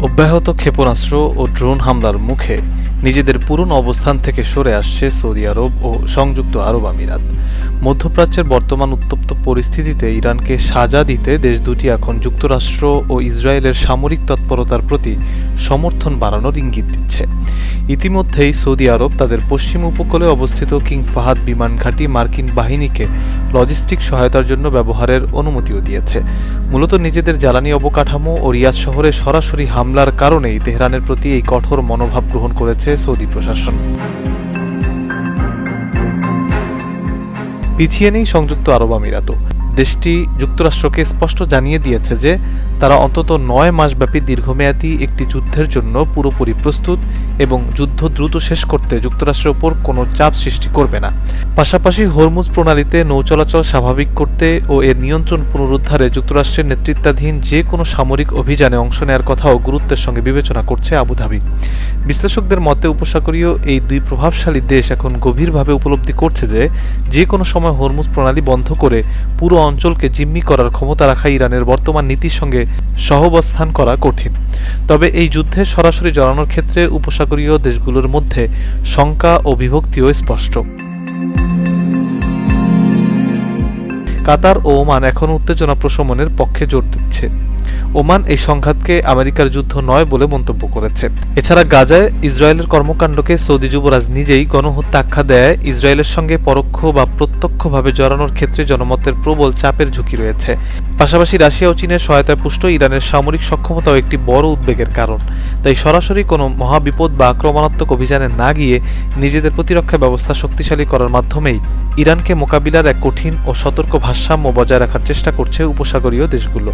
অব্যাহত ক্ষেপণাস্ত্র ও ড্রোন হামলার মুখে নিজেদের পুরনো অবস্থান থেকে সরে আসছে সৌদি আরব ও সংযুক্ত আরব আমিরাত। মধ্যপ্রাচ্যের বর্তমান উত্তপ্ত পরিস্থিতিতে ইরানকে সাজা দিতে দেশ দুটি এখন যুক্তরাষ্ট্র ও ইসরায়েলের সামরিক তৎপরতার প্রতি সমর্থন বাড়ানোর ইঙ্গিত দিচ্ছে। ইতিমধ্যেই সৌদি আরব তাদের পশ্চিম উপকূলে অবস্থিত কিং ফাহাদ বিমান ঘাঁটি মার্কিন বাহিনীকে লজিস্টিক সহায়তার জন্য ব্যবহারের অনুমতিও দিয়েছে। মূলত নিজেদের জ্বালানি অবকাঠামো ও রিয়াদ শহরে সরাসরি হামলার কারণেই তেহরানের প্রতি এই কঠোর মনোভাব গ্রহণ করেছে সৌদি প্রশাসন। পিছিয়ে নেই সংযুক্ত আরব আমিরাতও। দেশটি যুক্তরাষ্ট্রকে স্পষ্ট জানিয়ে দিয়েছে যে তারা অন্তত ৯ মাসব্যাপী দীর্ঘমেয়াদী একটি যুদ্ধের জন্য পুরোপুরি প্রস্তুত এবং যুদ্ধ দ্রুত শেষ করতে যুক্তরাষ্ট্রের ওপর কোনো চাপ সৃষ্টি করবে না। পাশাপাশি হরমুজ প্রণালীতে নৌ চলাচল স্বাভাবিক করতে ও এর নিয়ন্ত্রণ পুনরুদ্ধারে যুক্তরাষ্ট্রের নেতৃত্বাধীন যে কোনো সামরিক অভিযানে অংশ নেওয়ার কথাও গুরুত্বের সঙ্গে বিবেচনা করছে আবুধাবি। বিশ্লেষকদের মতে উপসাগরীয় এই দুই প্রভাবশালী দেশ এখন গভীরভাবে উপলব্ধি করছে যে কোনো সময় হরমুজ প্রণালী বন্ধ করে পুরো অঞ্চলকে জিম্মি করার ক্ষমতা রাখা ইরানের বর্তমান নীতির সঙ্গে সহাবস্থান করা কঠিন। তবে এই যুদ্ধে সরাসরি জড়ানোর ক্ষেত্রে উপসাগরীয় দেশগুলোর মধ্যে শঙ্কা ও বিভক্তিও স্পষ্ট। কাতার ও ওমান এখন উত্তেজনা প্রশমনের পক্ষে জোর দিচ্ছে। ওমান এই সংঘাতকে আমেরিকার যুদ্ধ নয় বলে মন্তব্য করেছে। এছাড়া গাজায় ইসরায়েলের কর্মকাণ্ডকে সৌদি যুবরাজ নিজেই গণহত্যা আখ্যা দেয়। ইসরায়েলের সঙ্গে পরোক্ষ বা প্রত্যক্ষভাবে জড়ানোর ক্ষেত্রে জনমতের প্রবল চাপের ঝুঁকি রয়েছে। পাশাপাশি রাশিয়া ও চীনের সহায়তায় পুষ্ট ইরানের সামরিক সক্ষমতাও একটি বড় উদ্বেগের কারণ। তাই সরাসরি কোনো মহাবিপদ বা আক্রমণাত্মক অভিযানে না গিয়ে নিজেদের প্রতিরক্ষা ব্যবস্থা শক্তিশালী করার মাধ্যমেই ইরানকে মোকাবিলার এক কঠিন ও সতর্ক ভারসাম্য বজায় রাখার চেষ্টা করছে উপসাগরীয় দেশগুলো।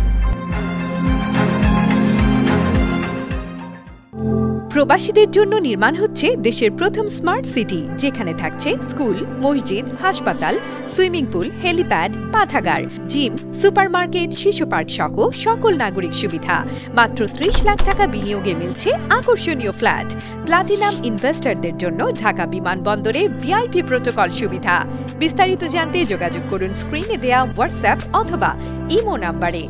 প্রবাসীদের জন্য নির্মাণ হচ্ছে দেশের প্রথম স্মার্ট সিটি, যেখানে থাকছে স্কুল, মসজিদ, হাসপাতাল, সুইমিং পুল, হেলিপ্যাড, পাঠাগার, জিম, সুপারমার্কেট, শিশু পার্ক সহ সকল নাগরিক সুবিধা। মাত্র ৩০ লাখ টাকা বিনিয়োগে মিলছে আকর্ষণীয় ফ্ল্যাট। প্লাটিনাম ইনভেস্টরদের জন্য ঢাকা বিমানবন্দরে ভিআইপি প্রোটোকল সুবিধা। বিস্তারিত জানতে যোগাযোগ করুন স্ক্রিনে দেয়া হোয়াটসঅ্যাপ অথবা ইমো নাম্বারে।